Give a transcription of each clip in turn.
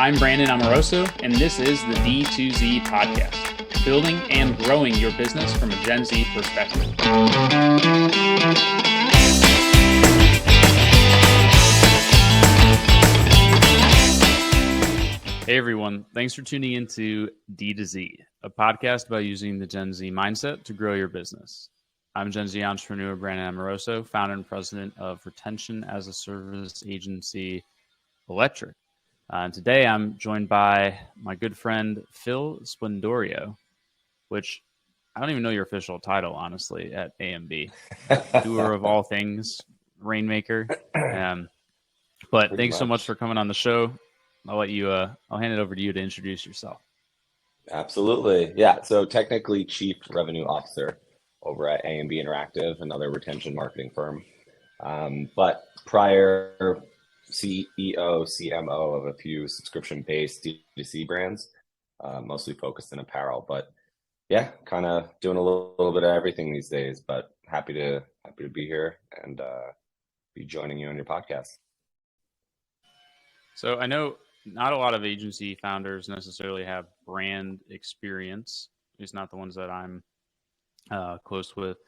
I'm Brandon Amoroso, and this is the D2Z Podcast, building and growing your business from a Gen Z perspective. Hey everyone, thanks for tuning into D2Z, a podcast about using the Gen Z mindset to grow your business. I'm Gen Z entrepreneur Brandon Amoroso, founder and president of Retention as a Service agency Electric. And today I'm joined by my good friend Phil Sblendorio, which I don't even know your official title, honestly, at AMB. Doer of all things, rainmaker. But thanks so much for coming on the show. I'll let you. I'll hand it over to you to introduce yourself. Absolutely, yeah. So technically, Chief Revenue Officer over at AMB Interactive, another retention marketing firm. But prior, CEO, CMO of a few subscription-based D2C brands, mostly focused in apparel. But yeah, kind of doing a little bit of everything these days. But happy to be here and be joining you on your podcast. So I know not a lot of agency founders necessarily have brand experience. It's not the ones that I'm close with.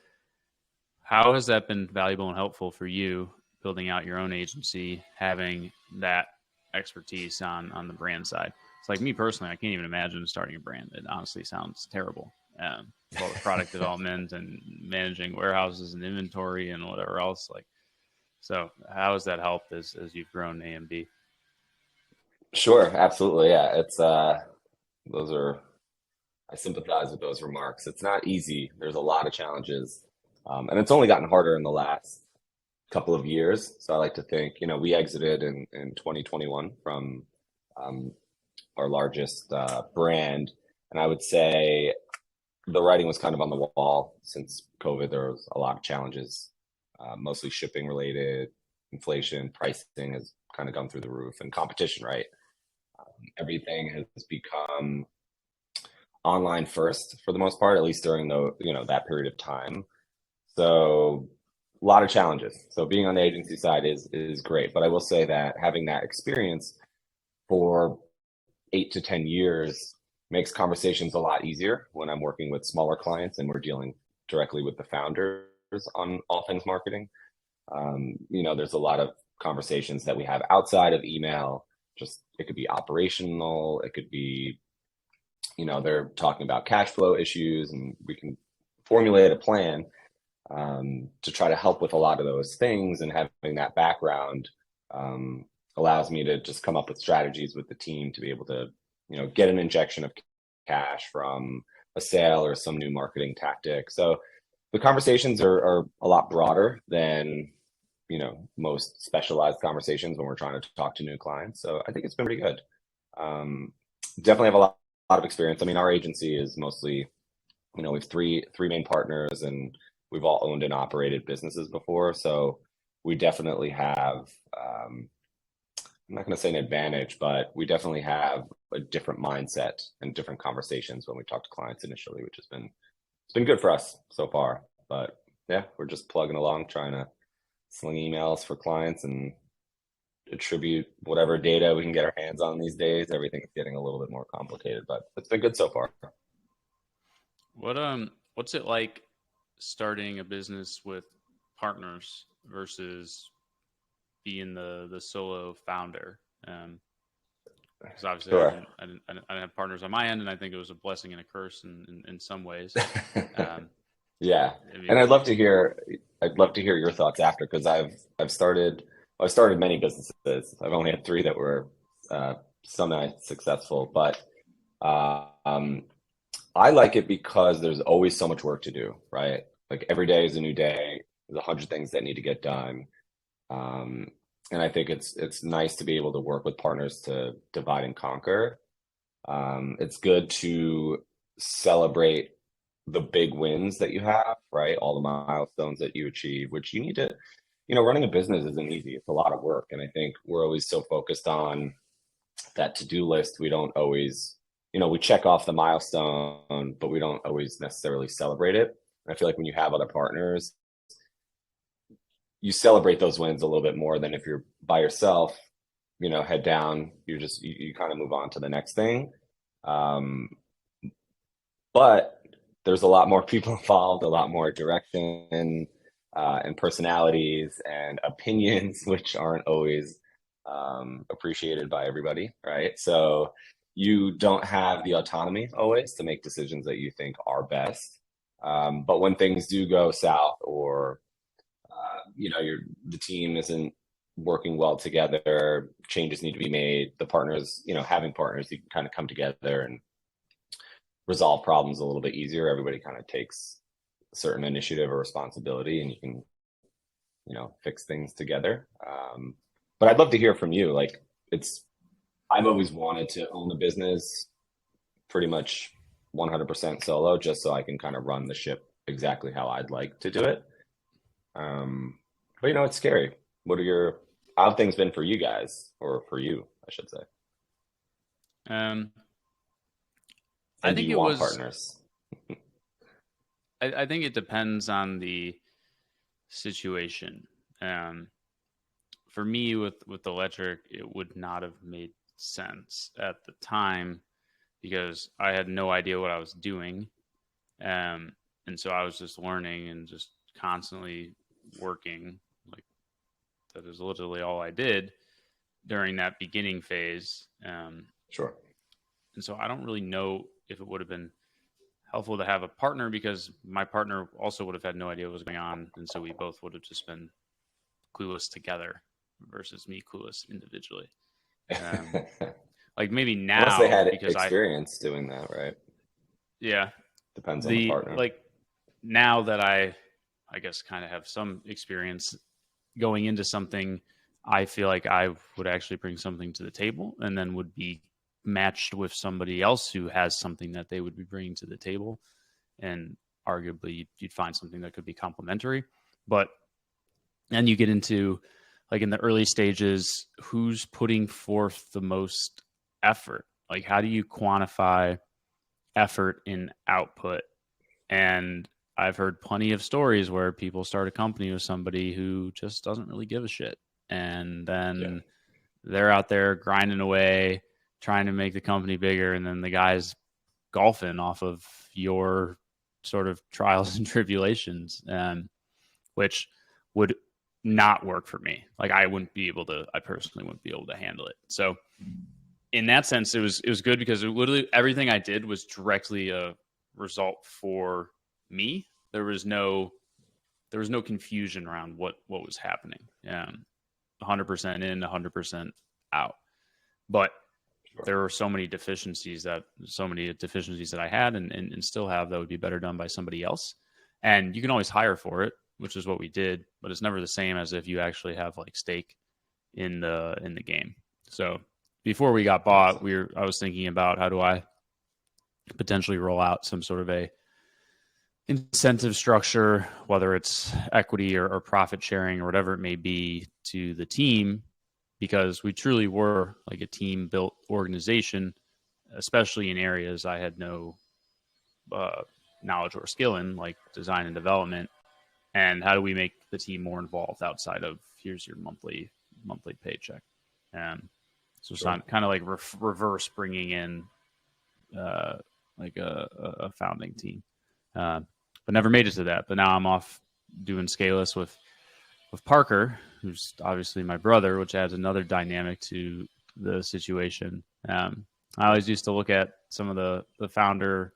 How has that been valuable and helpful for you building out your own agency, having that expertise on the brand side? It's like me personally, I can't even imagine starting a brand. It honestly sounds terrible. All the product development and managing warehouses and inventory and whatever else. So how has that helped as you've grown AMB? Sure, absolutely. Yeah, it's I sympathize with those remarks. It's not easy. There's a lot of challenges. And it's only gotten harder in the last couple of years. So I like to think, we exited in 2021 from our largest brand. And I would say the writing was kind of on the wall since COVID. There was a lot of challenges, mostly shipping related, inflation, pricing has kind of gone through the roof, and competition, right? Everything has become online first for the most part, at least during that period of time. So a lot of challenges. So being on the agency side is great, but I will say that having that experience for 8 to 10 years makes conversations a lot easier when I'm working with smaller clients and we're dealing directly with the founders on all things marketing. There's a lot of conversations that we have outside of email. Just it could be operational, it could be, they're talking about cash flow issues, and we can formulate a plan to try to help with a lot of those things. And having that background allows me to just come up with strategies with the team to be able to, get an injection of cash from a sale or some new marketing tactic. So the conversations are a lot broader than most specialized conversations when we're trying to talk to new clients. So I think it's been pretty good. Definitely have a lot of experience. I mean, our agency is mostly, we have three main partners, and we've all owned and operated businesses before. So we definitely have, I'm not going to say an advantage, but we definitely have a different mindset and different conversations when we talk to clients initially, which it's been good for us so far. But yeah, we're just plugging along, trying to sling emails for clients and attribute whatever data we can get our hands on these days. Everything's getting a little bit more complicated, but it's been good so far. What's it like starting a business with partners versus being the solo founder? Because obviously Sure. I didn't have partners on my end, and I think it was a blessing and a curse in some ways. Yeah, and I'd love to hear your thoughts after, because I've started many businesses. I've only had 3 that were semi-successful, but I like it because there's always so much work to do, right? Like every day is a new day. There's 100 things that need to get done, and I think it's nice to be able to work with partners to divide and conquer. It's good to celebrate the big wins that you have, right? All the milestones that you achieve, which you need to, running a business isn't easy. It's a lot of work. And I think we're always so focused on that to-do list. We don't always, we check off the milestone, but we don't always necessarily celebrate it. And I feel like when you have other partners, you celebrate those wins a little bit more than if you're by yourself. head down. You kind of move on to the next thing. Um, but there's a lot more people involved, a lot more direction, and personalities and opinions, which aren't always appreciated by everybody, right? So you don't have the autonomy always to make decisions that you think are best. But when things do go south, or the team isn't working well together, changes need to be made. The partners, having partners, you can kind of come together and resolve problems a little bit easier. Everybody kind of takes a certain initiative or responsibility, and you can, fix things together. But I'd love to hear from you. Like, I've always wanted to own a business pretty much 100% solo, just so I can kind of run the ship exactly how I'd like to do it. But it's scary. How have things been for you guys, or for you, I should say? I think do you want partners? I think it depends on the situation. For me, with electric, it would not have made sense at the time because I had no idea what I was doing. And so I was just learning and just constantly working. Like, that is literally all I did during that beginning phase. Sure. And so I don't really know if it would have been helpful to have a partner, because my partner also would have had no idea what was going on. And so we both would have just been clueless together versus me clueless individually. Like, maybe now, unless they had because experience doing that, right? Yeah. Depends on the partner. Like, now that I guess kind of have some experience going into something, I feel like I would actually bring something to the table, and then would be matched with somebody else who has something that they would be bringing to the table, and arguably you'd find something that could be complementary. But then you get into, like, in the early stages, who's putting forth the most effort? Like, how do you quantify effort in output? And I've heard plenty of stories where people start a company with somebody who just doesn't really give a shit, and then they're out there grinding away trying to make the company bigger, and then the guy's golfing off of your sort of trials and tribulations, which would not work for me. Like, I personally wouldn't be able to handle it. So in that sense, it was good, because literally everything I did was directly a result for me. There was no confusion around what was happening. 100% in, 100% out. But there were so many deficiencies that I had and still have, that would be better done by somebody else. And you can always hire for it, which is what we did, but it's never the same as if you actually have, like, stake in the game. So before we got bought, I was thinking about, how do I potentially roll out some sort of a incentive structure, whether it's equity or profit sharing or whatever it may be, to the team, because we truly were like a team built organization, especially in areas I had no knowledge or skill in, like design and development. And how do we make the team more involved outside of, here's your monthly paycheck? So it's not kind of like reverse bringing in like a founding team, but never made it to that. But now I'm off doing Scaleless with Parker, who's obviously my brother, which adds another dynamic to the situation. I always used to look at some of the founder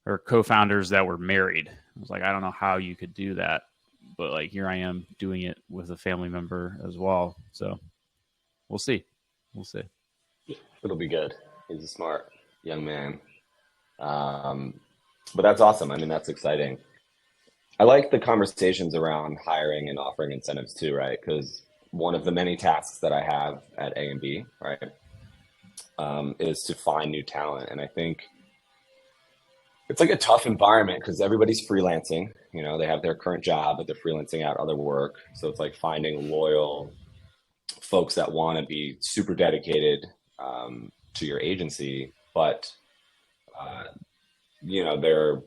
or co-founders that were married. I was like, I don't know how you could do that, but like, here I am doing it with a family member as well. So we'll see. It'll be good. He's a smart young man. But that's awesome. I mean, that's exciting. I like the conversations around hiring and offering incentives too, right? Because one of the many tasks that I have at AMB, right, is to find new talent. And I think it's like a tough environment because everybody's freelancing. You know, they have their current job, but they're freelancing out other work. So it's like finding loyal folks that want to be super dedicated to your agency, but you know, their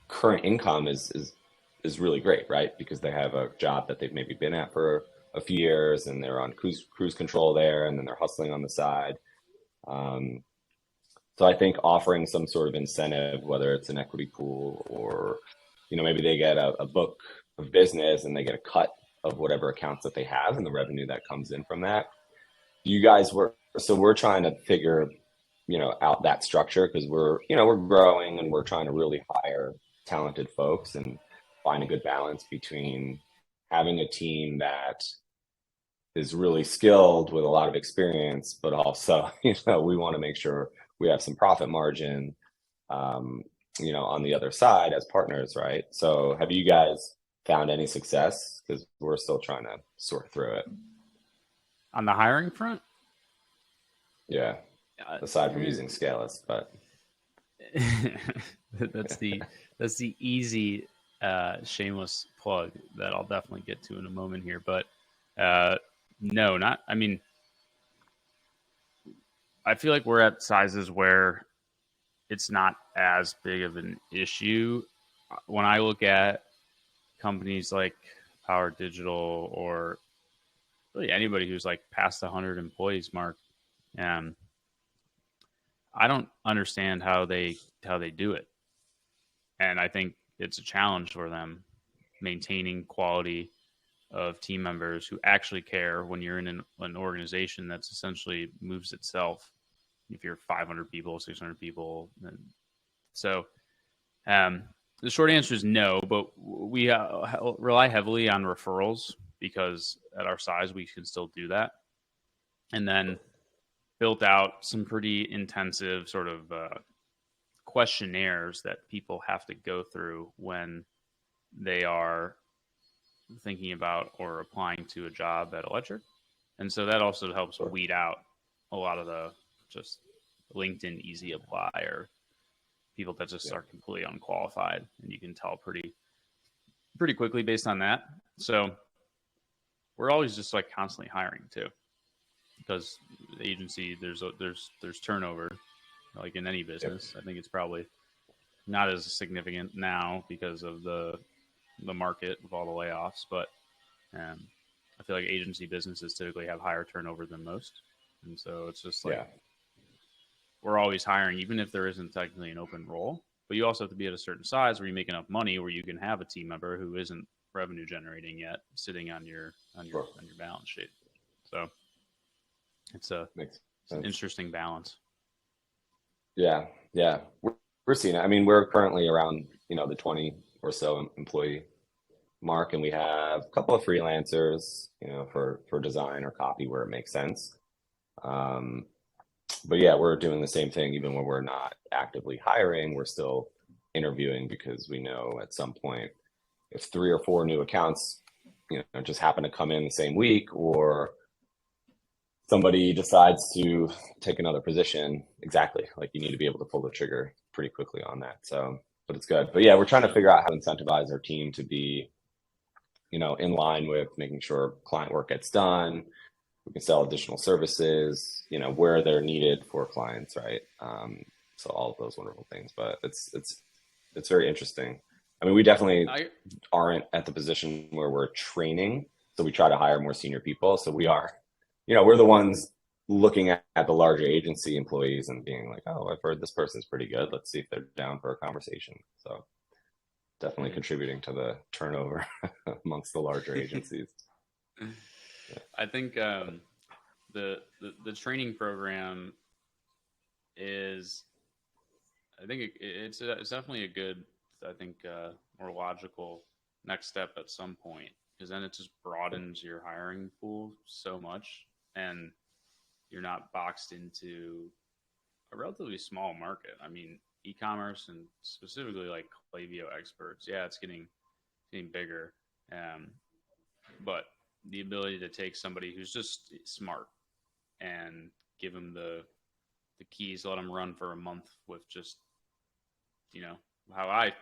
current income is really great, right? Because they have a job that they've maybe been at for a few years and they're on cruise control there, and then they're hustling on the side. So I think offering some sort of incentive, whether it's an equity pool or, maybe they get a book of business and they get a cut of whatever accounts that they have and the revenue that comes in from that. We're trying to figure, out that structure, because we're growing and we're trying to really hire talented folks and find a good balance between having a team that is really skilled with a lot of experience, but also, we want to make sure we have some profit margin, on the other side as partners, right? So have you guys found any success? Because we're still trying to sort through it. On the hiring front? Yeah. Aside from using Scalus, but that's the easy shameless plug that I'll definitely get to in a moment here. But no, I feel like we're at sizes where it's not as big of an issue. When I look at companies like Power Digital, or really anybody who's like past the 100 employees mark, I don't understand how they do it. And I think it's a challenge for them maintaining quality of team members who actually care when you're in an organization that's essentially moves itself. If you're 500 people, 600 people. So the short answer is no, but we rely heavily on referrals, because at our size, we can still do that. And then built out some pretty intensive sort of questionnaires that people have to go through when they are thinking about or applying to a job at Electric. And so that also helps weed out a lot of the just LinkedIn easy apply, or people that just are completely unqualified, and you can tell pretty quickly based on that. So we're always just like constantly hiring too, because the agency, there's turnover, like in any business. I think it's probably not as significant now because of the market with all the layoffs, but I feel like agency businesses typically have higher turnover than most, and so it's just like we're always hiring, even if there isn't technically an open role. But you also have to be at a certain size where you make enough money where you can have a team member who isn't revenue generating yet sitting on your balance sheet. So it's an interesting balance. Yeah. We're seeing it. I mean, we're currently around, the 20 or so employee mark, and we have a couple of freelancers, for design or copy where it makes sense. But yeah, we're doing the same thing. Even when we're not actively hiring, we're still interviewing, because we know at some point, if 3 or 4 new accounts, just happen to come in the same week, or somebody decides to take another position, exactly, like you need to be able to pull the trigger pretty quickly on that. So, but it's good. But yeah, we're trying to figure out how to incentivize our team to be, in line with making sure client work gets done. We can sell additional services, where they're needed for clients, right? So all of those wonderful things. But it's very interesting. I mean, we definitely aren't at the position where we're training, so we try to hire more senior people. So we are, we're the ones looking at the larger agency employees and being like, oh, I've heard this person's pretty good. Let's see if they're down for a conversation. So definitely contributing to the turnover amongst the larger agencies. I think the training program is, I think it's definitely a good, I think more logical next step at some point, because then it just broadens your hiring pool so much, and you're not boxed into a relatively small market. I mean, e-commerce, and specifically like Klaviyo experts, it's getting bigger, but the ability to take somebody who's just smart and give them the keys, let them run for a month with just, how I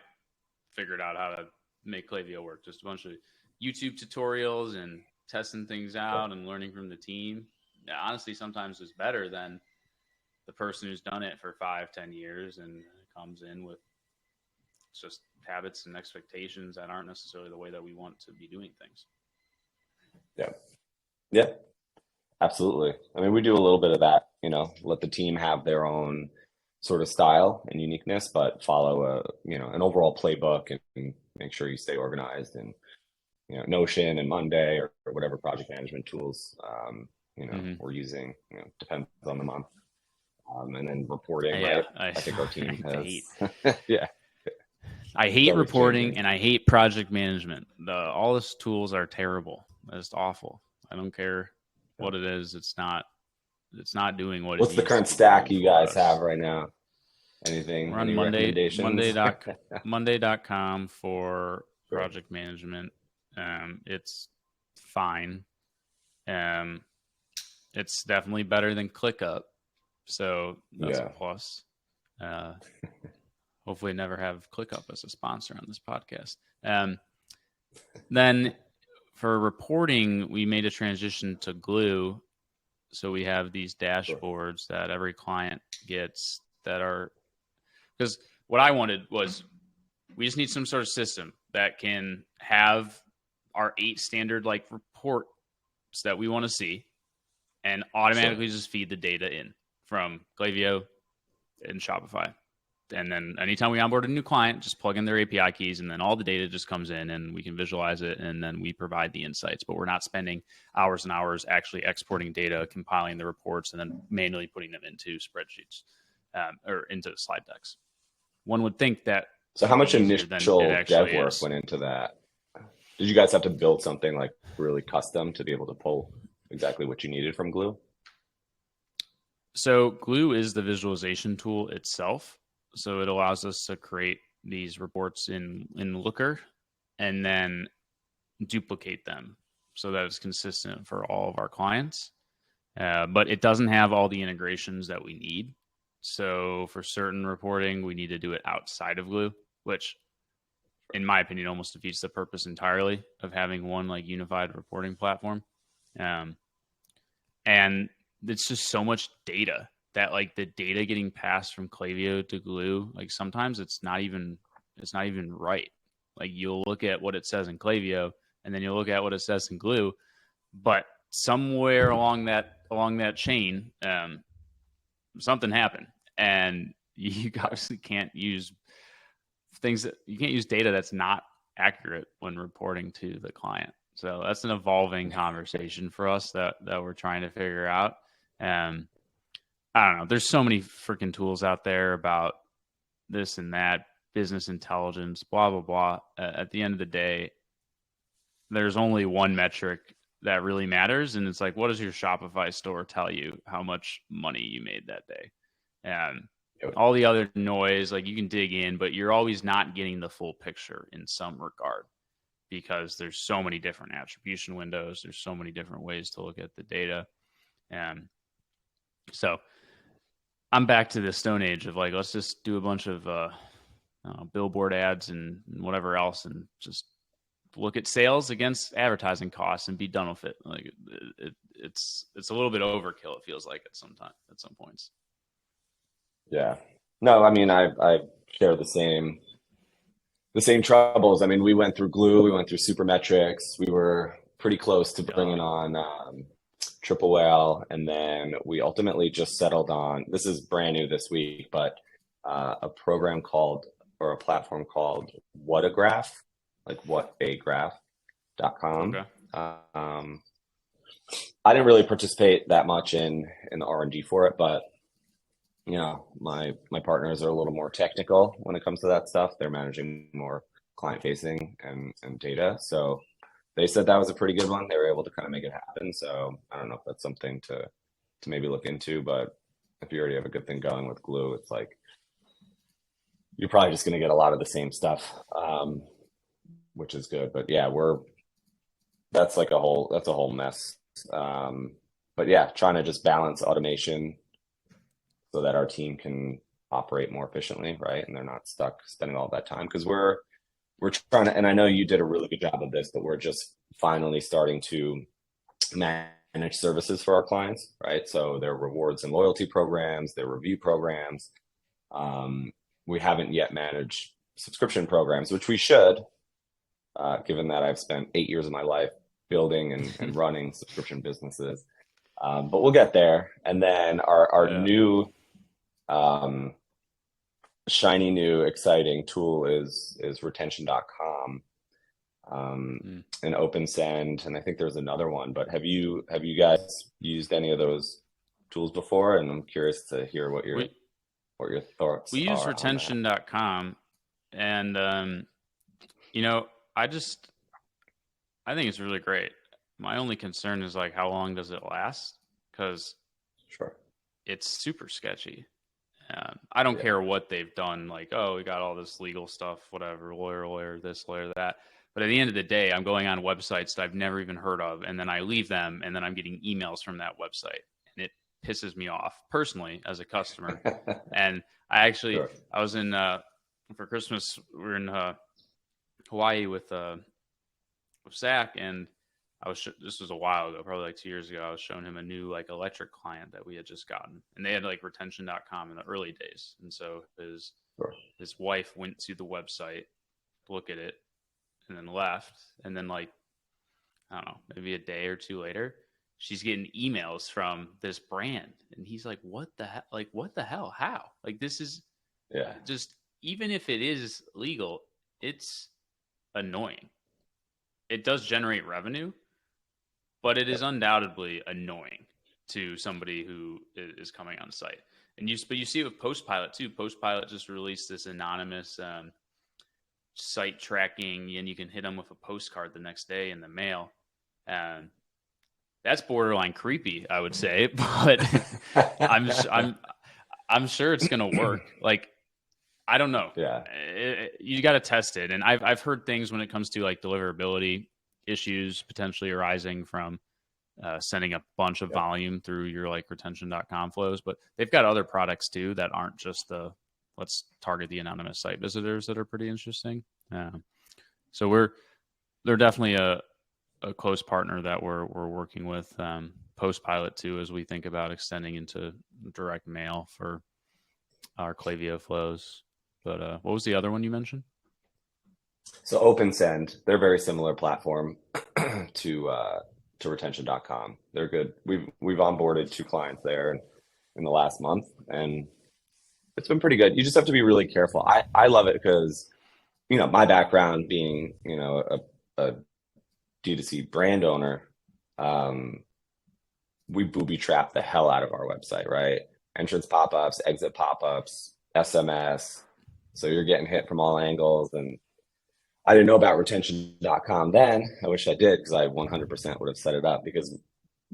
figured out how to make Klaviyo work. Just a bunch of YouTube tutorials and testing things out and learning from the team. Honestly, sometimes is better than the person who's done it for 5-10 years and comes in with just habits and expectations that aren't necessarily the way that we want to be doing things. Yeah. Yeah, absolutely. I mean, we do a little bit of that, let the team have their own sort of style and uniqueness, but follow an overall playbook and make sure you stay organized and, Notion and Monday or whatever project management tools, Hmm. we're using, depends on the month. And then reporting, Yeah, right? I think our team hate has, yeah, I it's hate always reporting changing. and I hate project management. All these tools are terrible. It's awful. I don't care Yeah. what it is. It's not doing what it What's the needs to current be doing stack you for guys have us. right now? Anything, We're on any recommendations? Monday.com for Sure. project management. It's fine. Um, it's definitely better than ClickUp, so that's a Yeah. plus. Uh, hopefully, never have ClickUp as a sponsor on this podcast. Then for reporting, we made a transition to Glue. So we have these Sure. dashboards that every client gets that are, because what I wanted was we just need some sort of system that can have our 8 standard like reports that we want to see and Sure. automatically just feed the data in from Klaviyo and Shopify. And then anytime we onboard a new client, just plug in their API keys, and then all the data just comes in, and we can visualize it, and then we provide the insights. But we're not spending hours and hours actually exporting data, compiling the reports, and then manually putting them into spreadsheets or into slide decks. One would think that So how would be much easier than it initial dev actually work is. went into that? Did you guys have to build something like really custom to be able to pull exactly what you needed from Glue? So Glue is the visualization tool itself. So it allows us to create these reports in Looker and then duplicate them so that it's consistent for all of our clients. But it doesn't have all the integrations that we need. So for certain reporting, we need to do it outside of Glue, which in my opinion almost defeats the purpose entirely of having one like unified reporting platform. Um, and it's just so much data that like the data getting passed from Klaviyo to Glue, like sometimes it's not even right. Like you'll look at what it says in Klaviyo and then you'll look at what it says in Glue, but somewhere along that chain, something happened, and you obviously can't use data that's not accurate when reporting to the client. So that's an evolving conversation for us that we're trying to figure out. Um, I don't know. There's so many freaking tools out there about this and that, business intelligence, blah blah blah. At the end of the day, there's only one metric that really matters, and it's like, what does your Shopify store tell you how much money you made that day? And all the other noise, like you can dig in, but you're always not getting the full picture in some regard because there's so many different attribution windows. There's so many different ways to look at the data. And so I'm back to the Stone Age of like, let's just do a bunch of billboard ads and whatever else and just look at sales against advertising costs and be done with it. Like it's a little bit overkill. It feels like at some points. Yeah. No, I mean, I share the same troubles. I mean, we went through Glue, we went through Supermetrics. We were pretty close to bringing on Triple Whale, and then we ultimately just settled on, this is brand new this week, but a program called, or a platform called Whatagraph, like whatagraph.com. Okay. I didn't really participate that much in the R&D for it, but my partners are a little more technical when it comes to that stuff. They're managing more client facing and data. So they said that was a pretty good one. They were able to kind of make it happen. So I don't know if that's something to maybe look into, but if you already have a good thing going with Glue, it's like you're probably just going to get a lot of the same stuff, which is good. But yeah, that's a whole mess. But yeah, trying to just balance automation so that our team can operate more efficiently, right? And they're not stuck spending all that time, because we're trying to, and I know you did a really good job of this, but we're just finally starting to manage services for our clients, right? So their rewards and loyalty programs, their review programs. We haven't yet managed subscription programs, which we should, given that I've spent 8 years of my life building and running subscription businesses. But we'll get there. And then our new shiny new exciting tool is retention.com, and OpenSend, and I think there's another one. But have you guys used any of those tools before? And I'm curious to hear what your thoughts are. We use retention.com, and you know, I think it's really great. My only concern is like, how long does it last? Because it's super sketchy. I don't care what they've done. Like, oh, we got all this legal stuff, whatever, lawyer, this, lawyer, that. But at the end of the day, I'm going on websites that I've never even heard of, and then I leave them, and then I'm getting emails from that website, and it pisses me off personally as a customer. And I actually, I was in for Christmas. We were in Hawaii with Zach, and this was a while ago, probably like 2 years ago. I was showing him a new like electric client that we had just gotten, and they had like retention.com in the early days. And so his wife went to the website to look at it and then left. And then like, I don't know, maybe a day or two later, she's getting emails from this brand. And he's like, what the hell? Like, what the hell? How? Like, this is just, even if it is legal, it's annoying. It does generate revenue, but it is undoubtedly annoying to somebody who is coming on site. But you see it with Postpilot too. Postpilot just released this anonymous site tracking, and you can hit them with a postcard the next day in the mail. And that's borderline creepy, I would say, but I'm sure it's going to work. Like, I don't know. Yeah. You got to test it. And I've heard things when it comes to like deliverability issues potentially arising from sending a bunch of volume through your like retention.com flows, but they've got other products too that aren't just let's target the anonymous site visitors that are pretty interesting. So they're definitely a close partner that we're working with. Postpilot too, as we think about extending into direct mail for our Klaviyo flows. But what was the other one you mentioned? So OpenSend, they're a very similar platform to retention.com. They're good. We've onboarded 2 clients there in the last month, and it's been pretty good. You just have to be really careful. I love it because, you know, my background being, you know, a D2C brand owner, we booby trap the hell out of our website, right? Entrance pop-ups, exit pop-ups, SMS. So you're getting hit from all angles. And I didn't know about retention.com then. I wish I did, because I 100% would have set it up, because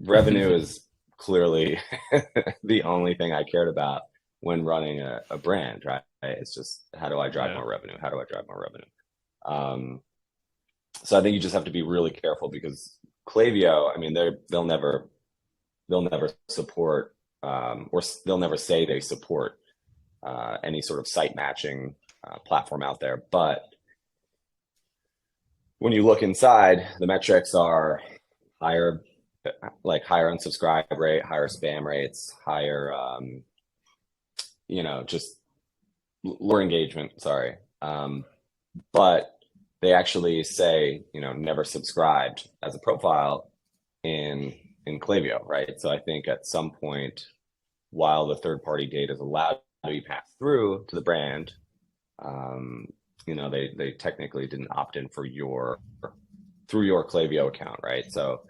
revenue is clearly the only thing I cared about when running a brand, right? It's just, how do I drive more revenue? How do I drive more revenue? So I think you just have to be really careful, because Klaviyo, I mean, they'll never support, or they'll never say they support any sort of site matching platform out there. But when you look inside, the metrics are higher unsubscribe rate, higher spam rates, higher, just lower engagement. Sorry. But they actually say, never subscribed as a profile in Klaviyo, right? So I think at some point, while the third-party data is allowed to be passed through to the brand, they technically didn't opt in through your Klaviyo account, right? So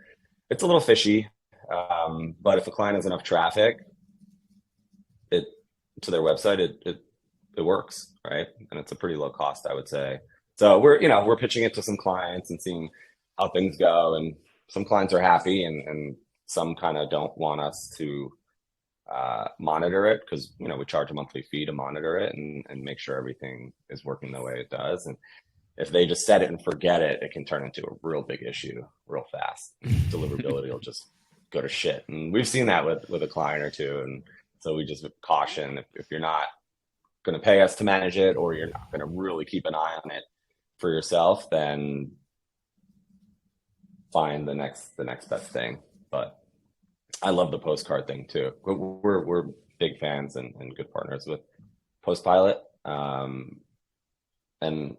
it's a little fishy, but if a client has enough traffic to their website, it works, right? And it's a pretty low cost, I would say. So we're pitching it to some clients and seeing how things go, and some clients are happy, and some kind of don't want us to monitor it, because we charge a monthly fee to monitor it and make sure everything is working the way it does. And if they just set it and forget it, it can turn into a real big issue real fast. Deliverability will just go to shit, and we've seen that with a client or two. And so we just caution, if you're not going to pay us to manage it, or you're not going to really keep an eye on it for yourself, then find the next best thing. But I love the postcard thing too. We're big fans and good partners with Postpilot. And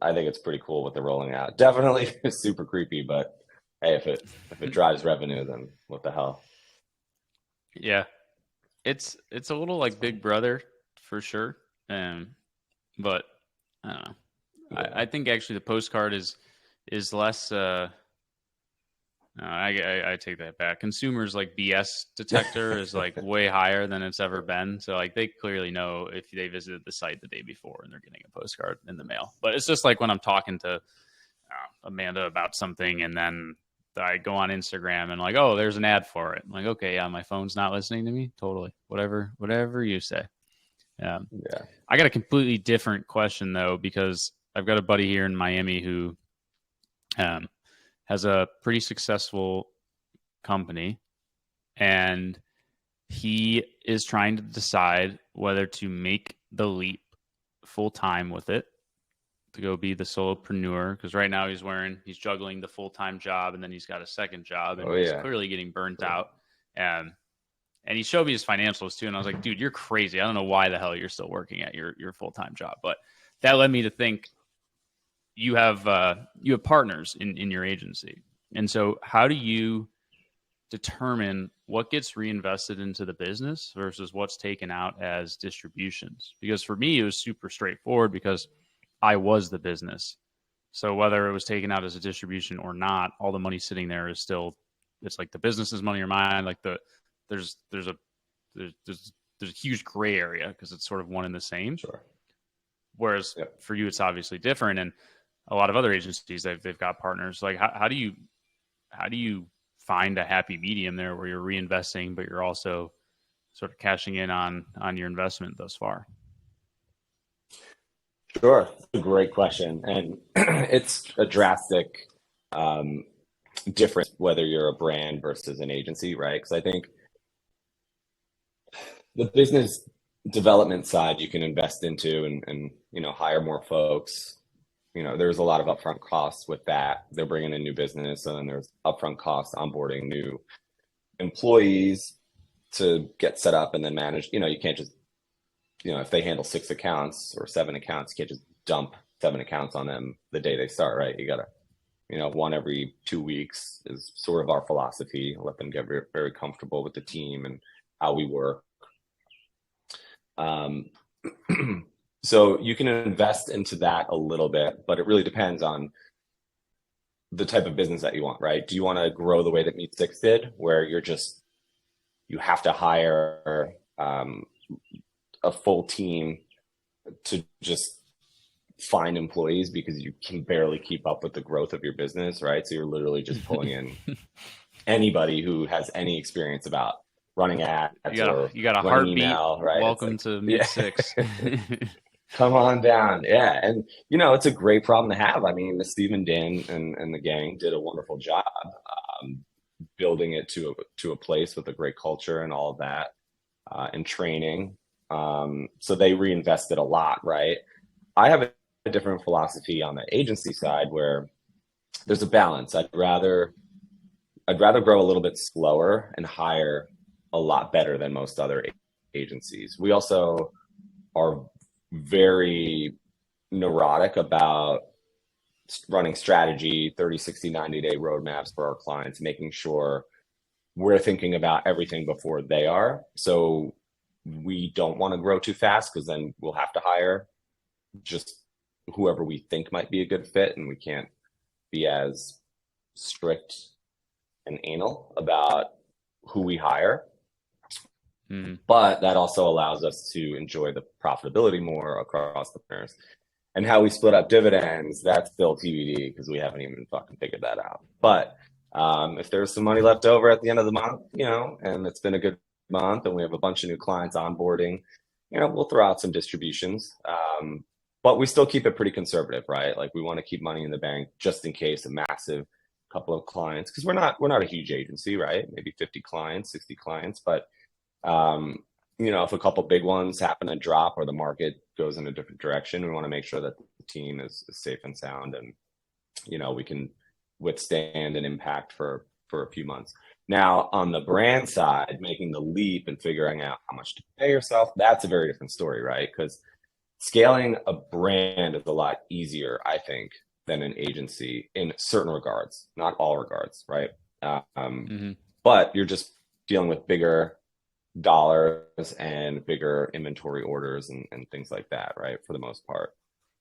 I think it's pretty cool what they're rolling out. Definitely super creepy, but hey, if it drives revenue, then what the hell? Yeah, it's a little like Big Brother for sure. But I don't know. Yeah. I think actually the postcard is less. No, I take that back. Consumers like BS detector is like way higher than it's ever been. So like they clearly know if they visited the site the day before and they're getting a postcard in the mail. But it's just like when I'm talking to Amanda about something and then I go on Instagram and like, oh, there's an ad for it. I'm like, okay, yeah, my phone's not listening to me. Totally, whatever you say. Yeah. I got a completely different question though because I've got a buddy here in Miami who um, has a pretty successful company, and he is trying to decide whether to make the leap full time with it to go be the solopreneur. Because right now he's juggling the full time job and then he's got a second job, and Oh he's yeah. clearly getting burnt out. And he showed me his financials too, and I was like, dude, you're crazy. I don't know why the hell you're still working at your full time job, but that led me to think you have partners in your agency, and so how do you determine what gets reinvested into the business versus what's taken out as distributions? Because for me, it was super straightforward because I was the business. So whether it was taken out as a distribution or not, all the money sitting there is still, it's like the business's money or mine. Like there's a huge gray area because it's sort of one and the same. Sure. Whereas Yep. for you, it's obviously different. And a lot of other agencies, they've got partners. Like how do you find a happy medium there where you're reinvesting, but you're also sort of cashing in on your investment thus far? Sure. That's a great question. And it's a drastic difference whether you're a brand versus an agency, right? Because I think the business development side you can invest into and hire more folks. There's a lot of upfront costs with that. They're bringing in new business, and then there's upfront costs onboarding new employees to get set up and then manage. You can't just, if they handle 6 accounts or 7 accounts, you can't just dump 7 accounts on them the day they start, right? You gotta, one every 2 weeks is sort of our philosophy. Let them get very, very comfortable with the team and how we work. So you can invest into that a little bit, but it really depends on the type of business that you want, right? Do you want to grow the way that Meet Six did, where you have to hire a full team to just find employees because you can barely keep up with the growth of your business, right? So you're literally just pulling in anybody who has any experience about running ads. You got a heartbeat. Email, right? Welcome to Meet Six. Come on down. Yeah. And, it's a great problem to have. I mean, Steve and Dan and the gang did a wonderful job building it to a place with a great culture and all of that and training. So they reinvested a lot, right? I have a different philosophy on the agency side where there's a balance. I'd rather grow a little bit slower and hire a lot better than most other agencies. We also are very neurotic about running strategy, 30, 60, 90-day roadmaps for our clients, making sure we're thinking about everything before they are. So we don't want to grow too fast because then we'll have to hire just whoever we think might be a good fit, and we can't be as strict and anal about who we hire. Mm-hmm. But that also allows us to enjoy the profitability more across the partners. And how we split up dividends, that's still TBD because we haven't even fucking figured that out. But if there's some money left over at the end of the month, and it's been a good month and we have a bunch of new clients onboarding, we'll throw out some distributions. But we still keep it pretty conservative, right? Like we want to keep money in the bank just in case a massive couple of clients, because we're not a huge agency, right? Maybe 50 clients, 60 clients, but if a couple big ones happen to drop or the market goes in a different direction, we want to make sure that the team is safe and sound and, we can withstand an impact for a few months. Now, on the brand side, making the leap and figuring out how much to pay yourself, that's a very different story, right? Because scaling a brand is a lot easier, I think, than an agency in certain regards, not all regards, right? Hmm. But you're just dealing with bigger dollars and bigger inventory orders and things like that, right? For the most part.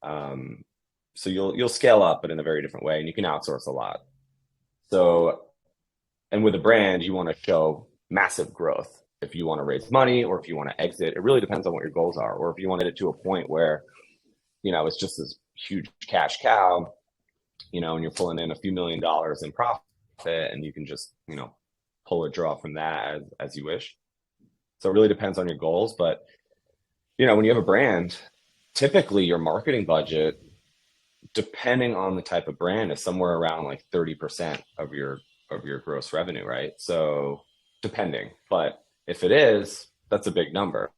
So you'll scale up, but in a very different way, and you can outsource a lot. So, and with a brand, you want to show massive growth. If you want to raise money or if you want to exit, it really depends on what your goals are. Or if you want to get it to a point where, it's just this huge cash cow, and you're pulling in a few $1 million in profit, and you can just, pull or draw from that as you wish. So it really depends on your goals. But, when you have a brand, typically your marketing budget, depending on the type of brand, is somewhere around like 30% of your gross revenue, right? So depending, but if it is, that's a big number.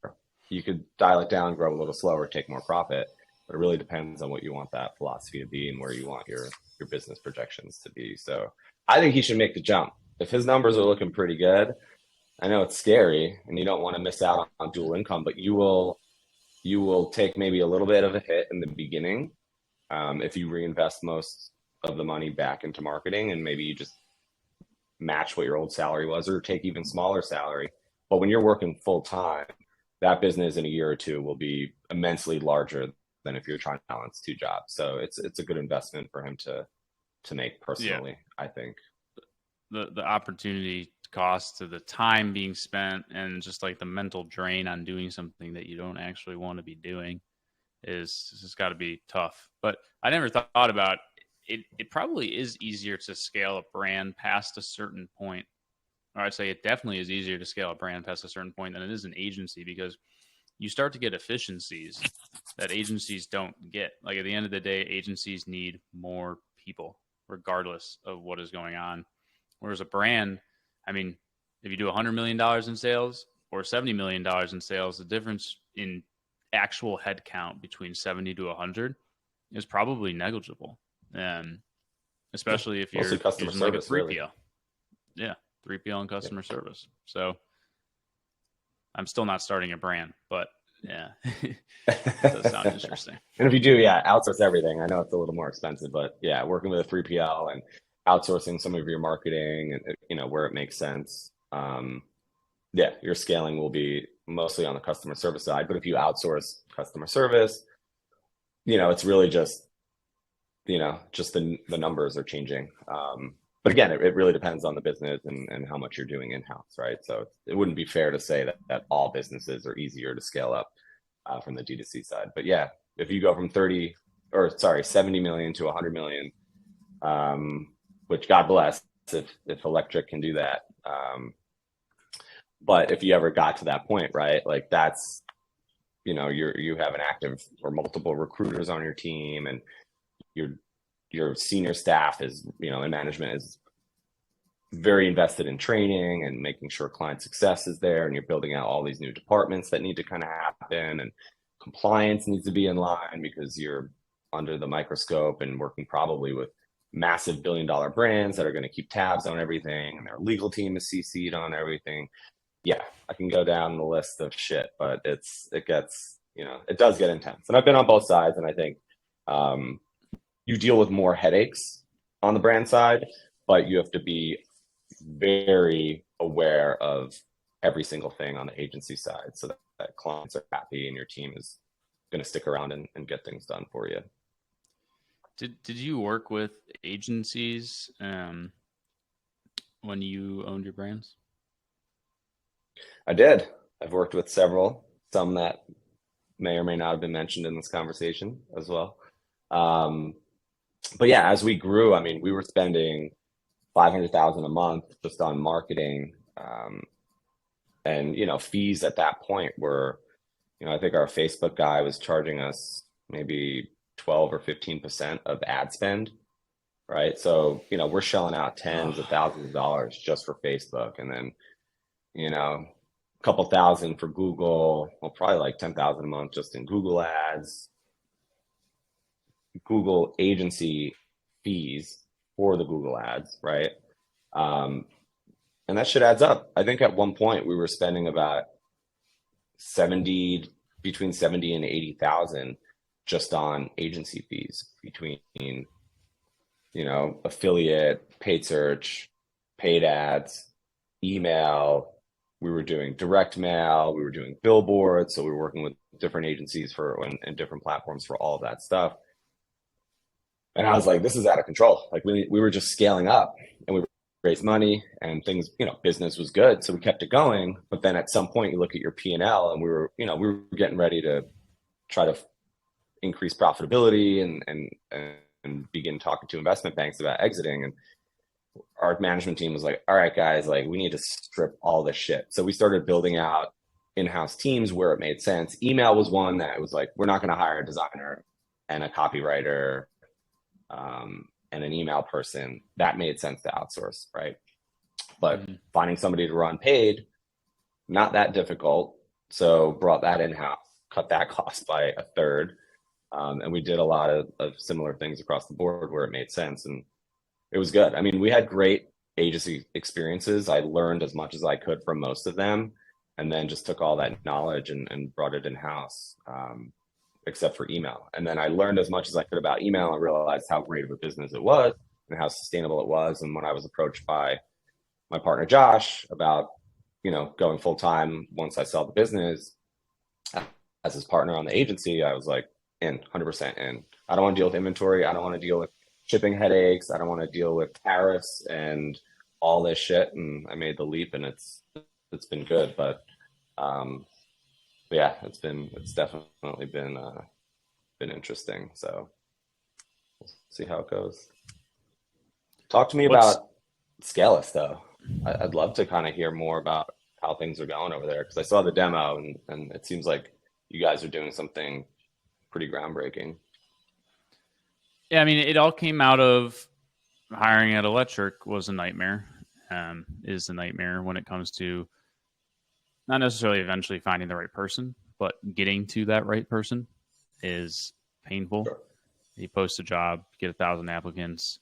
You could dial it down, grow a little slower, take more profit, but it really depends on what you want that philosophy to be and where you want your business projections to be. So I think he should make the jump. If his numbers are looking pretty good, I know it's scary and you don't want to miss out on dual income, but you will take maybe a little bit of a hit in the beginning if you reinvest most of the money back into marketing, and maybe you just match what your old salary was or take even smaller salary. But when you're working full time, that business in a year or two will be immensely larger than if you're trying to balance two jobs. So it's a good investment for him to make personally, I think. The opportunity cost to the time being spent and just like the mental drain on doing something that you don't actually want to be doing is got to be tough. But I never thought about it. It probably is easier to scale a brand past a certain point, or I'd say it definitely is easier to scale a brand past a certain point than it is an agency, because you start to get efficiencies that agencies don't get. Like at the end of the day, agencies need more people regardless of what is going on. Whereas a brand, I mean, if you do $100 million in sales or $70 million in sales, the difference in actual headcount between 70 to 100 is probably negligible. Especially if you're customer using service, like a 3PL. really. Yeah, 3PL and customer service. So I'm still not starting a brand, but yeah, that does sound interesting. And if you do, outsource everything. I know it's a little more expensive, but working with a 3PL and outsourcing some of your marketing and where it makes sense. Your scaling will be mostly on the customer service side. But if you outsource customer service, it's really just the numbers are changing. But again, it really depends on the business and how much you're doing in-house, right? So it wouldn't be fair to say that all businesses are easier to scale up from the D2C side. But if you go from 70 million to 100 million, which God bless if electric can do that. But if you ever got to that point, right, like that's, you have an active or multiple recruiters on your team, and your senior staff is, and management is very invested in training and making sure client success is there, and you're building out all these new departments that need to kind of happen, and compliance needs to be in line because you're under the microscope and working probably with massive billion-dollar brands that are going to keep tabs on everything, and their legal team is CC'd on everything. I can go down the list of shit, but it does get intense. And I've been on both sides, and I think you deal with more headaches on the brand side, but you have to be very aware of every single thing on the agency side so that clients are happy and your team is going to stick around and get things done for you. Did you work with agencies when you owned your brands? I did. I've worked with several, some that may or may not have been mentioned in this conversation as well. But as we grew, I mean, we were spending $500,000 a month just on marketing, and fees at that point were, I think our Facebook guy was charging us maybe 12 or 15% of ad spend, right? So we're shelling out tens of thousands of dollars just for Facebook, and then a couple thousand for Google. Well, probably like 10,000 a month just in Google ads, Google agency fees for the Google ads, right? And that shit adds up. I think at one point we were spending about between 70 and 80,000 just on agency fees between affiliate, paid search, paid ads, email. We were doing direct mail. We were doing billboards. So we were working with different agencies and different platforms for all of that stuff. And I was like, this is out of control. Like we were just scaling up, and we raised money, and things, business was good. So we kept it going. But then at some point you look at your P&L, and we were getting ready to try to increase profitability and begin talking to investment banks about exiting. And our management team was like, all right, guys, like we need to strip all this shit. So we started building out in-house teams where it made sense. Email was one that was like, we're not going to hire a designer and a copywriter and an email person. That made sense to outsource, right? But finding somebody to run paid, not that difficult. So brought that in-house, cut that cost by a third. And we did a lot of similar things across the board where it made sense. And it was good. I mean, we had great agency experiences. I learned as much as I could from most of them, and then just took all that knowledge and brought it in-house, except for email. And then I learned as much as I could about email and realized how great of a business it was and how sustainable it was. And when I was approached by my partner, Josh, about, going full-time once I saw the business as his partner on the agency, I was like, 100% in. I don't want to deal with inventory. I don't want to deal with shipping headaches. I don't want to deal with tariffs and all this shit. And I made the leap, and it's been good. But yeah, it's definitely been interesting. So we'll see how it goes. Talk to me about Scalus, though. I'd love to kind of hear more about how things are going over there, because I saw the demo and it seems like you guys are doing something pretty groundbreaking. Yeah, I mean, it all came out of hiring at Electric was a nightmare, is a nightmare when it comes to not necessarily eventually finding the right person, but getting to that right person is painful. Sure. You post a job, get 1,000 applicants,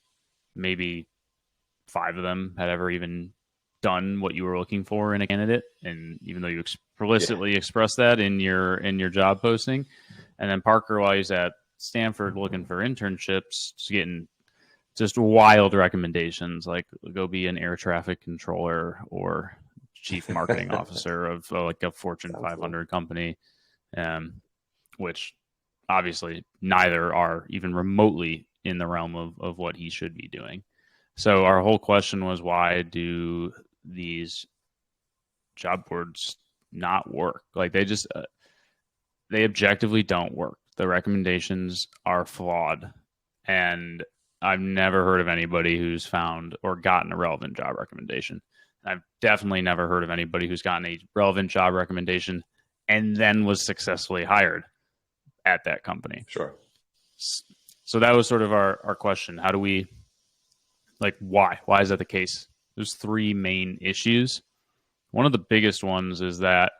maybe 5 of them had ever even done what you were looking for in a candidate, and even though you explicitly expressed that in your job posting. And then Parker, while he's at Stanford looking for internships, just getting just wild recommendations, like go be an air traffic controller or chief marketing officer of like a Fortune 500 company, which obviously neither are even remotely in the realm of what he should be doing. So our whole question was, why do these job boards not work? Like they just they objectively don't work. The recommendations are flawed, and I've never heard of anybody who's found or gotten a relevant job recommendation. I've definitely never heard of anybody who's gotten a relevant job recommendation and then was successfully hired at that company. Sure. So that was sort of our question. How do we, like, why? Why is that the case? There's 3 main issues. One of the biggest ones is that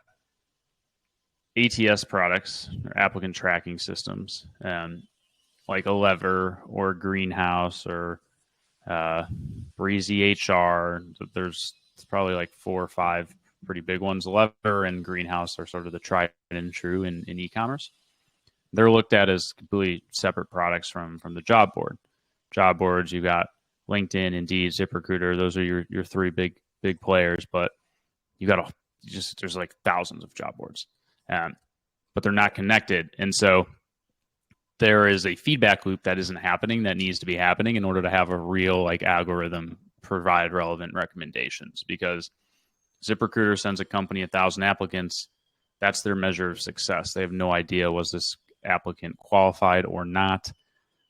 ATS products, or applicant tracking systems, like a Lever or Greenhouse or Breezy HR, there's probably like 4 or 5 pretty big ones. Lever and Greenhouse are sort of the tried and true in e-commerce. They're looked at as completely separate products from the job board. Job boards, you got LinkedIn, Indeed, ZipRecruiter. Those are your 3 big players, but you got there's like thousands of job boards, but they're not connected, and so there is a feedback loop that isn't happening that needs to be happening in order to have a real like algorithm provide relevant recommendations. Because ZipRecruiter sends a company 1,000 applicants, that's their measure of success. They have no idea, was this applicant qualified or not?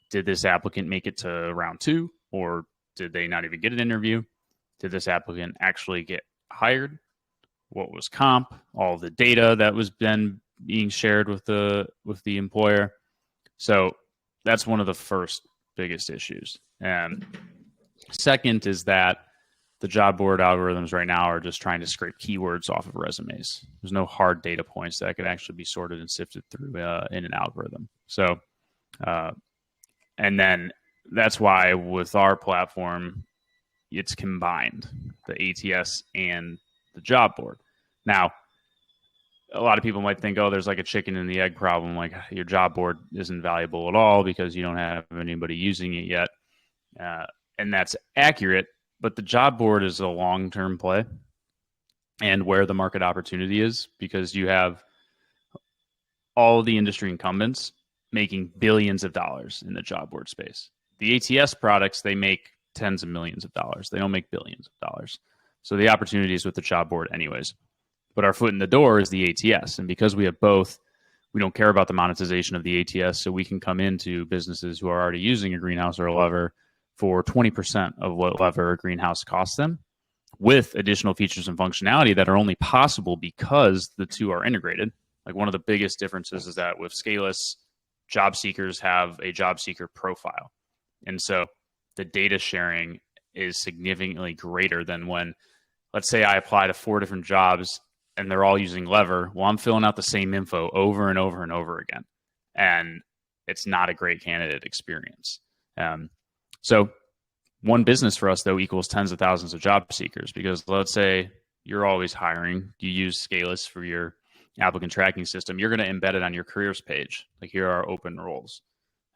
Did this applicant make it to round 2, or did they not even get an interview? Did this applicant actually get hired? What was comp? All the data that was then being shared with the employer. So that's one of the first biggest issues. And second is that the job board algorithms right now are just trying to scrape keywords off of resumes. There's no hard data points that could actually be sorted and sifted through in an algorithm. So, and then that's why with our platform, it's combined, the ATS and the job board. Now, a lot of people might think, oh, there's like a chicken and the egg problem. Like your job board isn't valuable at all because you don't have anybody using it yet. and that's accurate. But the job board is a long-term play, and where the market opportunity is, because you have all the industry incumbents making billions of dollars in the job board space. The ATS products, they make tens of millions of dollars. They don't make billions of dollars. So the opportunity is with the job board anyways. But our foot in the door is the ATS. And because we have both, we don't care about the monetization of the ATS. So we can come into businesses who are already using a greenhouse or a lever for 20% of what lever or greenhouse costs them, with additional features and functionality that are only possible because the two are integrated. Like, one of the biggest differences is that with Scaleless, job seekers have a job seeker profile. And so the data sharing is significantly greater than when, let's say I apply to 4 different jobs and they're all using lever. Well, I'm filling out the same info over and over and over again. And it's not a great candidate experience. So one business for us, though, equals tens of thousands of job seekers, because let's say you're always hiring. You use Scaleless for your applicant tracking system. You're going to embed it on your careers page. Like, here are open roles.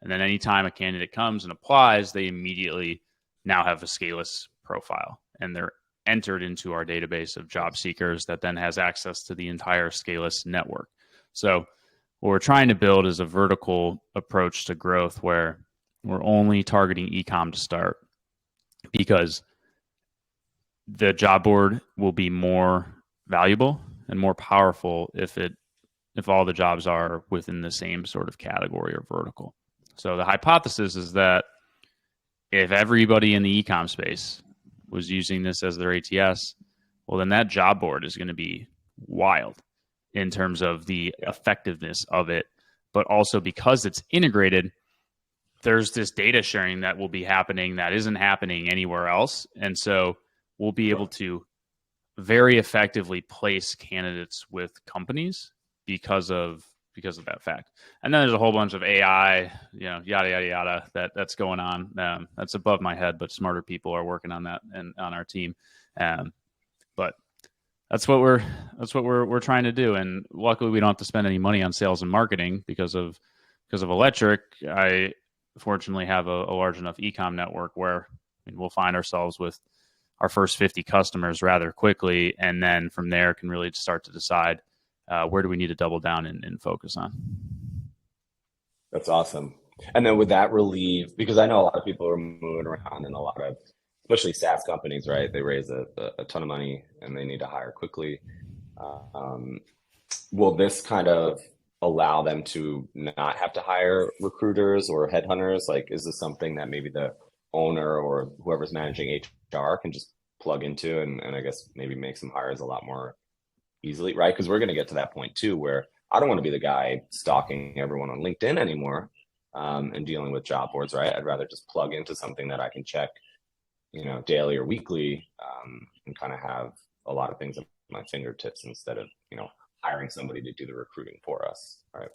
And then anytime a candidate comes and applies, they immediately now have a Scaleless profile, and they're entered into our database of job seekers that then has access to the entire Scaleless network. So what we're trying to build is a vertical approach to growth where we're only targeting e-com to start, because the job board will be more valuable and more powerful if all the jobs are within the same sort of category or vertical. So the hypothesis is that if everybody in the e-com space was using this as their ATS, well, then that job board is going to be wild in terms of the effectiveness of it. But also, because it's integrated, there's this data sharing that will be happening that isn't happening anywhere else. And so we'll be able to very effectively place candidates with companies because of that fact. And then there's a whole bunch of AI, yada, yada, yada, that's going on. That's above my head, but smarter people are working on that and on our team. But that's what we're trying to do. And luckily we don't have to spend any money on sales and marketing because of Electric. I fortunately have a large enough e-com network where we'll find ourselves with our first 50 customers rather quickly. And then from there can really start to decide where do we need to double down and focus on. That's awesome. And then would that relieve, because I know a lot of people are moving around, and a lot of, especially SaaS companies, right? They raise a ton of money and they need to hire quickly. Will this kind of allow them to not have to hire recruiters or headhunters? Like, is this something that maybe the owner or whoever's managing HR can just plug into and I guess maybe make some hires a lot more easily, right? Because we're going to get to that point too, where I don't want to be the guy stalking everyone on LinkedIn anymore and dealing with job boards, right? I'd rather just plug into something that I can check, daily or weekly, and kind of have a lot of things at my fingertips instead of, hiring somebody to do the recruiting for us, right?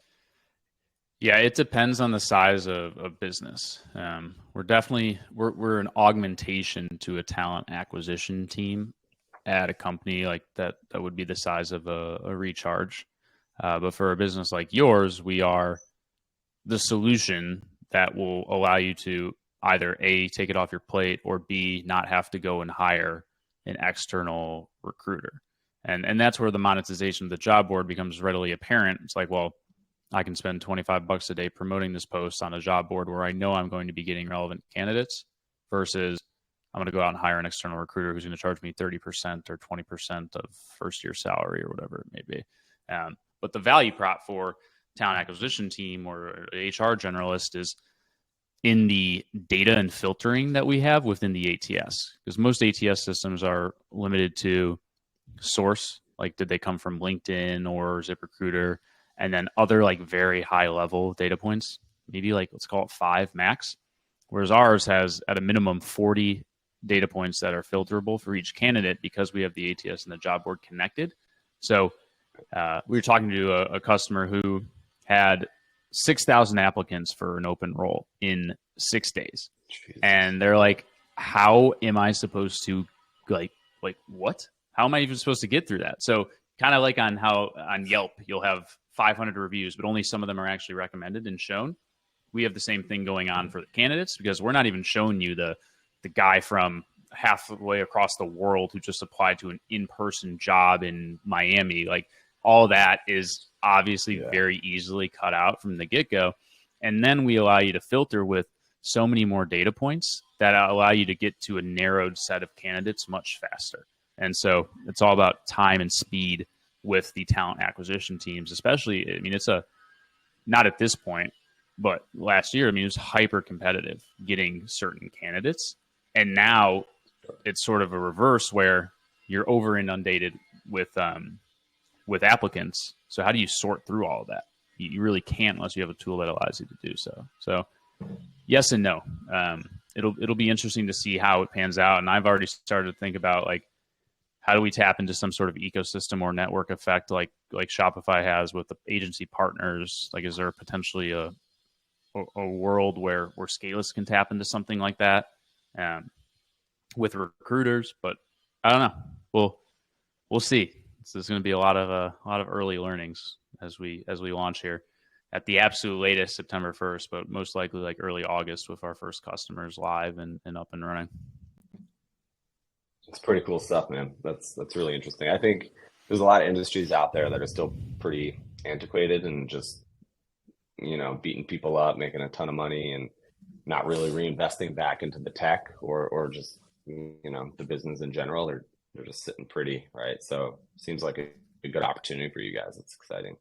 Yeah, it depends on the size of business. We're an augmentation to a talent acquisition team at a company like that would be the size of a Recharge. But for a business like yours, we are the solution that will allow you to either A, take it off your plate, or B, not have to go and hire an external recruiter. And that's where the monetization of the job board becomes readily apparent. It's like, well, I can spend $25 a day promoting this post on a job board where I know I'm going to be getting relevant candidates, versus I'm going to go out and hire an external recruiter who's going to charge me 30% or 20% of first year salary or whatever it may be. But the value prop for talent acquisition team or HR generalist is in the data and filtering that we have within the ATS, because most ATS systems are limited to source, like did they come from LinkedIn or ZipRecruiter, and then other like very high level data points, maybe like let's call it 5 max, whereas ours has at a minimum 40 data points that are filterable for each candidate because we have the ATS and the job board connected. So we were talking to a customer who had 6,000 applicants for an open role in 6 days. Jesus. And they're like, how am I supposed to like what? How am I even supposed to get through that? So kind of like on Yelp, you'll have 500 reviews, but only some of them are actually recommended and shown. we have the same thing going on for the candidates, because we're not even showing you the guy from halfway across the world who just applied to an in-person job in Miami. Like, all that is obviously very easily cut out from the get-go. And then we allow you to filter with so many more data points that allow you to get to a narrowed set of candidates much faster. And so it's all about time and speed with the talent acquisition teams, especially. I mean, it's not at this point, but last year, I mean, it was hyper competitive getting certain candidates. And now it's sort of a reverse where you're over inundated with applicants. So how do you sort through all of that? You really can't unless you have a tool that allows you to do so. So yes and no. It'll be interesting to see how it pans out. And I've already started to think about, like, how do we tap into some sort of ecosystem or network effect like Shopify has with the agency partners? Like, is there potentially a world where Scaleless can tap into something like that with recruiters? But I don't know. We'll see. So there's going to be a lot of early learnings as we launch here at the absolute latest September 1st, but most likely like early August with our first customers live and up and running. It's pretty cool stuff, man. That's really interesting. I think there's a lot of industries out there that are still pretty antiquated and just, beating people up, making a ton of money, and not really reinvesting back into the tech or just, the business in general. They're just sitting pretty, right? So seems like a good opportunity for you guys. It's exciting.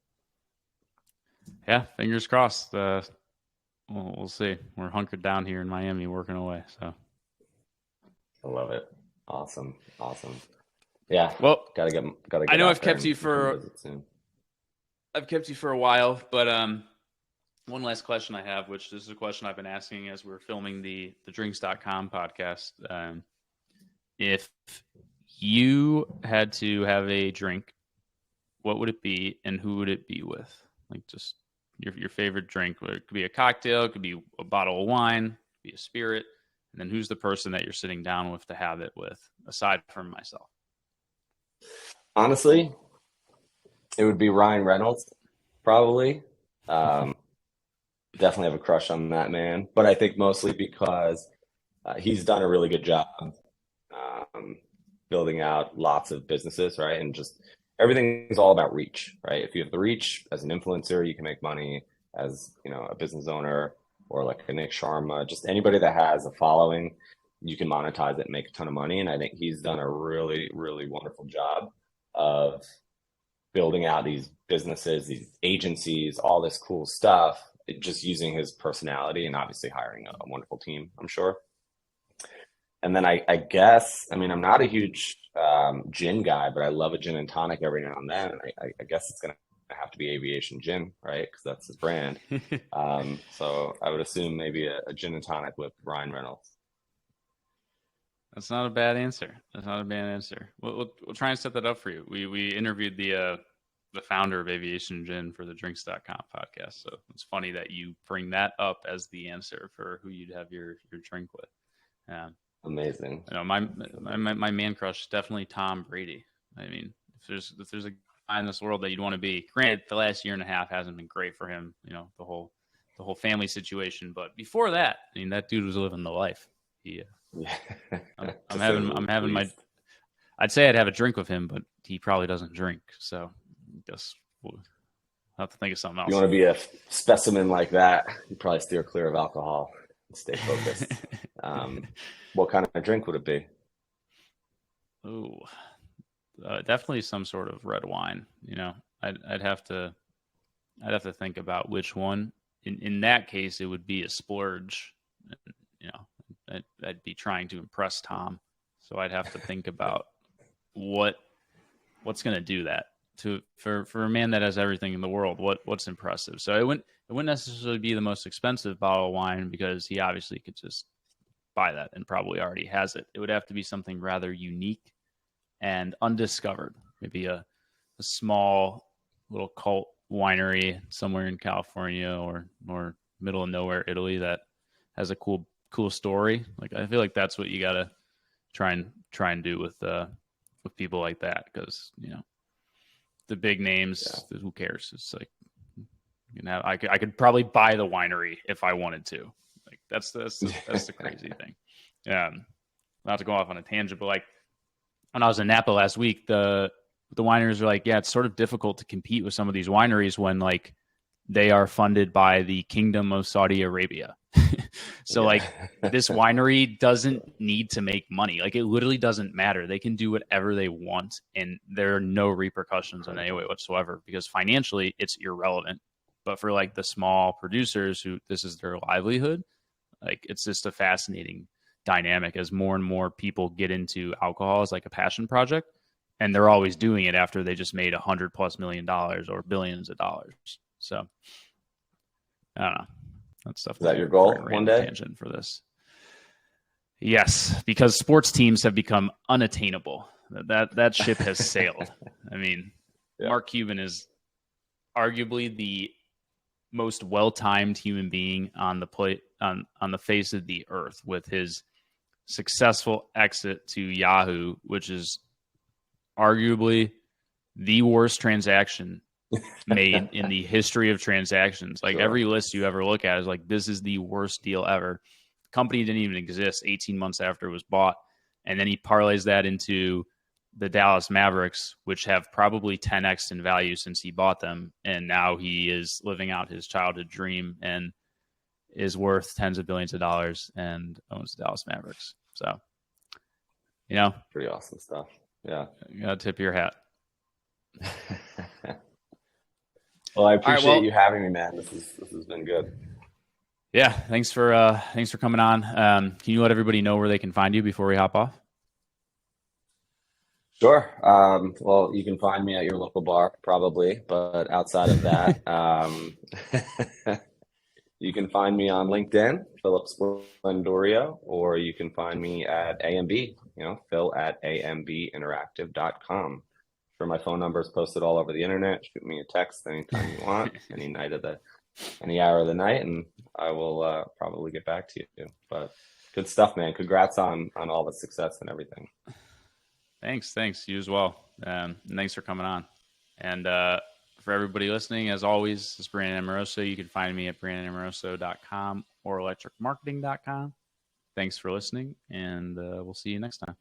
Yeah, fingers crossed. We'll see. We're hunkered down here in Miami working away. So I love it. Awesome. Yeah. Well, gotta get. I know I've kept you for a while, but one last question I have, which this is a question I've been asking as we're filming the drinks.com podcast. If you had to have a drink, what would it be and who would it be with? Like, just your favorite drink. It could be a cocktail, it could be a bottle of wine, it could be a spirit. And then who's the person that you're sitting down with to have it with, aside from myself? Honestly, it would be Ryan Reynolds, probably. Definitely have a crush on that man. But I think mostly because he's done a really good job building out lots of businesses, right? And just everything is all about reach, right? If you have the reach as an influencer, you can make money. As, a business owner, or like a Nick Sharma, just anybody that has a following, you can monetize it and make a ton of money. And I think he's done a really, really wonderful job of building out these businesses, these agencies, all this cool stuff, just using his personality and obviously hiring a wonderful team, I'm sure. And then I guess, I mean, I'm not a huge gin guy, but I love a gin and tonic every now and then. And I guess it's going to have to be Aviation Gin, right? Because that's his brand. So I would assume maybe a gin and tonic with Ryan Reynolds. That's not a bad answer. We'll try and set that up for you. We interviewed the founder of Aviation Gin for the drinks.com podcast. So it's funny that you bring that up as the answer for who you'd have your drink with. Amazing. My man crush is definitely Tom Brady. I mean, if there's a in this world that you'd want to be. Granted, the last year and a half hasn't been great for him, the whole family situation. But before that, I mean, that dude was living the life. I'm having my. I'd say I'd have a drink with him, but he probably doesn't drink. So I guess we'll have to think of something else. You want to be a specimen like that, you probably steer clear of alcohol and stay focused. What kind of drink would it be? Ooh. Definitely some sort of red wine. I'd have to think about which one. In that case, it would be a splurge. I'd be trying to impress Tom, so I'd have to think about what's going to do that for a man that has everything in the world. What's impressive? So it wouldn't necessarily be the most expensive bottle of wine, because he obviously could just buy that and probably already has it. It would have to be something rather unique and undiscovered. Maybe a small little cult winery somewhere in California or middle of nowhere Italy that has a cool story. Like, I feel like that's what you gotta try and do with people like that, because the big names, who cares? It's like You know, I could probably buy the winery if I wanted to. Like that's the crazy thing. Not to go off on a tangent, but like when I was in Napa last week, the wineries are like, yeah, it's sort of difficult to compete with some of these wineries when like they are funded by the Kingdom of Saudi Arabia. So like this winery doesn't need to make money. Like it literally doesn't matter. They can do whatever they want and there are no repercussions in any way whatsoever because financially it's irrelevant. But for like the small producers who this is their livelihood, like it's just a fascinating dynamic as more and more people get into alcohol as like a passion project. And they're always doing it after they just made $100+ million or billions of dollars. So I don't know. That's stuff. Is that your goal one day? Tangent for this. Yes, because sports teams have become unattainable. That ship has sailed. I mean, Mark Cuban is arguably the most well-timed human being on the face of the earth with his successful exit to Yahoo, which is arguably the worst transaction made in the history of transactions. Like every list you ever look at is like, this is the worst deal ever. The company didn't even exist 18 months after it was bought. And then he parlays that into the Dallas Mavericks, which have probably 10x in value since he bought them. And now he is living out his childhood dream and is worth tens of billions of dollars and owns the Dallas Mavericks. So, you know, pretty awesome stuff. Yeah. You got to tip your hat. Well, I appreciate you having me, man. This has been good. Yeah, thanks for coming on. Can you let everybody know where they can find you before we hop off? Sure. Well, you can find me at your local bar, probably, but outside of that, you can find me on LinkedIn, Phil Sblendorio, or you can find me at AMB, Phil at ambinteractive.com. Sure, my phone number is posted all over the internet. Shoot me a text anytime you want, any hour of the night, and I will probably get back to you. But good stuff, man. Congrats on all the success and everything. Thanks. You as well. And thanks for coming on. And for everybody listening, as always, this is Brandon Amoroso. You can find me at brandonamoroso.com or electricmarketing.com. Thanks for listening, and we'll see you next time.